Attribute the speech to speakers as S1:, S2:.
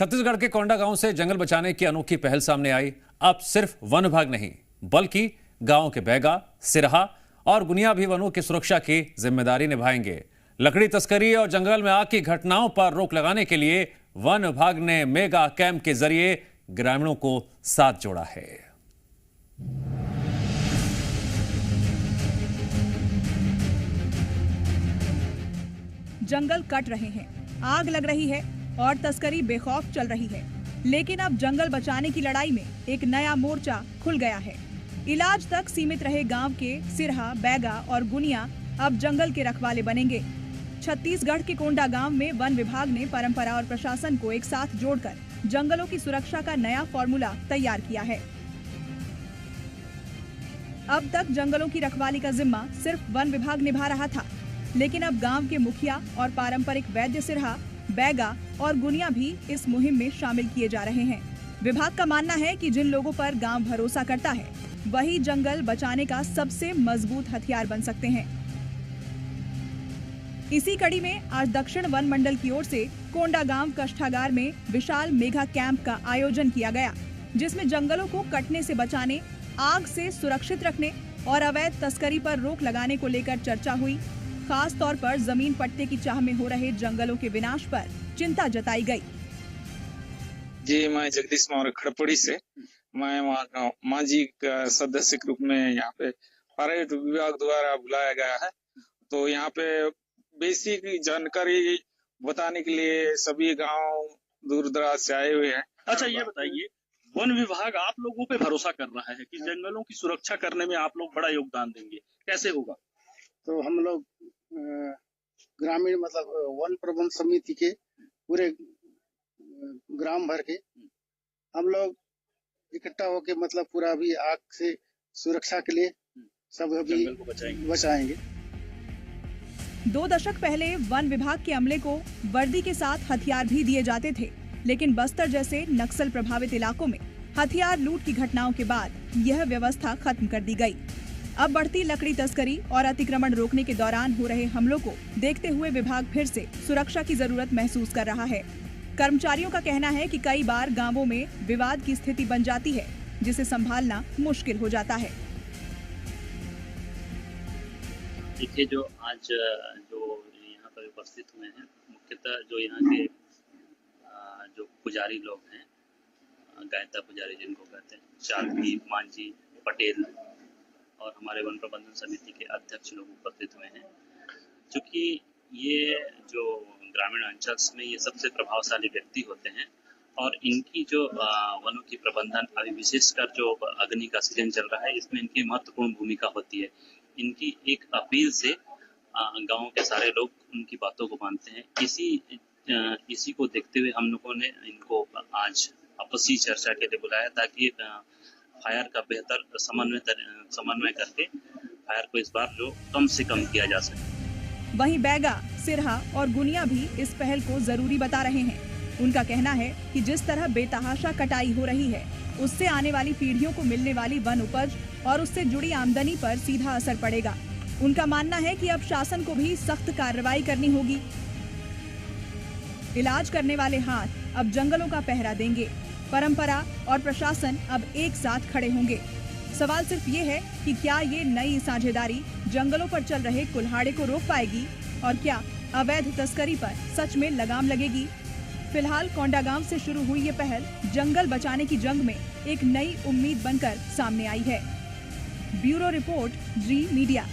S1: छत्तीसगढ़ के कोंडागांव से जंगल बचाने की अनोखी पहल सामने आई। अब सिर्फ वन विभाग नहीं बल्कि गांव के बैगा, सिरहा और गुनिया भी वनों की सुरक्षा की जिम्मेदारी निभाएंगे। लकड़ी तस्करी और जंगल में आग की घटनाओं पर रोक लगाने के लिए वन विभाग ने मेगा कैंप के जरिए ग्रामीणों को साथ जोड़ा है।
S2: जंगल कट रहे हैं, आग लग रही है और तस्करी बेखौफ चल रही है, लेकिन अब जंगल बचाने की लड़ाई में एक नया मोर्चा खुल गया है। इलाज तक सीमित रहे गांव के सिरहा, बैगा और गुनिया अब जंगल के रखवाले बनेंगे। छत्तीसगढ़ के कोंडागांव में वन विभाग ने परंपरा और प्रशासन को एक साथ जोड़कर जंगलों की सुरक्षा का नया फॉर्मूला तैयार किया है। अब तक जंगलों की रखवाली का जिम्मा सिर्फ वन विभाग निभा रहा था, लेकिन अब गांव के मुखिया और पारंपरिक वैद्य सिरहा, बैगा और गुनिया भी इस मुहिम में शामिल किए जा रहे हैं। विभाग का मानना है कि जिन लोगों पर गांव भरोसा करता है वही जंगल बचाने का सबसे मजबूत हथियार बन सकते हैं। इसी कड़ी में आज दक्षिण वन मंडल की ओर से कोंडागांव कष्ठागार में विशाल मेगा कैंप का आयोजन किया गया, जिसमें जंगलों को कटने से बचाने, आग से सुरक्षित रखने और अवैध तस्करी पर रोक लगाने को लेकर चर्चा हुई। खास तौर पर जमीन पट्टे की चाह में हो रहे जंगलों के विनाश पर चिंता जताई गई।
S3: जी, मैं जगदीश मौर्य खड़पड़ी से, मैं मांझी का सदस्य के रूप में यहाँ पे पर्यटन विभाग द्वारा बुलाया गया है। तो यहाँ पे बेसिक जानकारी बताने के लिए सभी गांव दूर दराज से आए हुए हैं।
S4: अच्छा, ये बताइए, वन विभाग आप लोगों पे भरोसा कर रहा है कि जंगलों की सुरक्षा करने में आप लोग बड़ा योगदान देंगे, कैसे होगा?
S5: तो हम लोग ग्रामीण मतलब वन प्रबंध समिति के पूरे ग्राम भर के हम लोग इकट्ठा होके मतलब पूरा अभी आग से सुरक्षा के लिए सब अभी बचाएंगे।
S2: 2 दशक पहले वन विभाग के अमले को वर्दी के साथ हथियार भी दिए जाते थे, लेकिन बस्तर जैसे नक्सल प्रभावित इलाकों में हथियार लूट की घटनाओं के बाद यह व्यवस्था खत्म कर दी गई। अब बढ़ती लकड़ी तस्करी और अतिक्रमण रोकने के दौरान हो रहे हमलों को देखते हुए विभाग फिर से सुरक्षा की जरूरत महसूस कर रहा है। कर्मचारियों का कहना है कि कई बार गांवों में विवाद की स्थिति बन जाती है, जिसे संभालना मुश्किल हो जाता है।
S4: देखिए, जो आज जो यहाँ पर उपस्थित हुए हैं, मुख्यतः जो यहाँ के जो पुजारी लोग हैं, गायता पुजारी जिनको कहते हैं, चालवी, मांझी, पटेल और हमारे वन प्रबंधन समिति के अध्यक्ष लोग उपस्थित हुए हैं। क्योंकि ये जो ग्रामीण अंचल में ये सबसे प्रभावशाली व्यक्ति होते हैं और इनकी जो वनों की प्रबंधन, अभी विशेषकर जो अग्नि का सीजन चल रहा है, इसमें इनकी महत्वपूर्ण भूमिका होती है। इनकी एक अपील से गांव के सारे लोग उनकी बातों को मानते हैं। इसी को देखते हुए हम लोगों ने इनको आज आपसी चर्चा के लिए बुलाया, ताकि फायर का बेहतर समन्वय करके फायर को इस बार जो कम से कम किया जा सके।
S2: वहीं बैगा, सिरहा और गुनिया भी इस पहल को जरूरी बता रहे हैं। उनका कहना है कि जिस तरह बेतहाशा कटाई हो रही है, उससे आने वाली पीढ़ियों को मिलने वाली वन उपज और उससे जुड़ी आमदनी पर सीधा असर पड़ेगा। उनका मानना है कि अब शासन को भी सख्त कार्रवाई करनी होगी। इलाज करने वाले हाथ अब जंगलों का पहरा देंगे। परंपरा और प्रशासन अब एक साथ खड़े होंगे। सवाल सिर्फ ये है कि क्या ये नई साझेदारी जंगलों पर चल रहे कुल्हाड़े को रोक पाएगी और क्या अवैध तस्करी पर सच में लगाम लगेगी। फिलहाल कोंडागांव से शुरू हुई ये पहल जंगल बचाने की जंग में एक नई उम्मीद बनकर सामने आई है। ब्यूरो रिपोर्ट, जी मीडिया।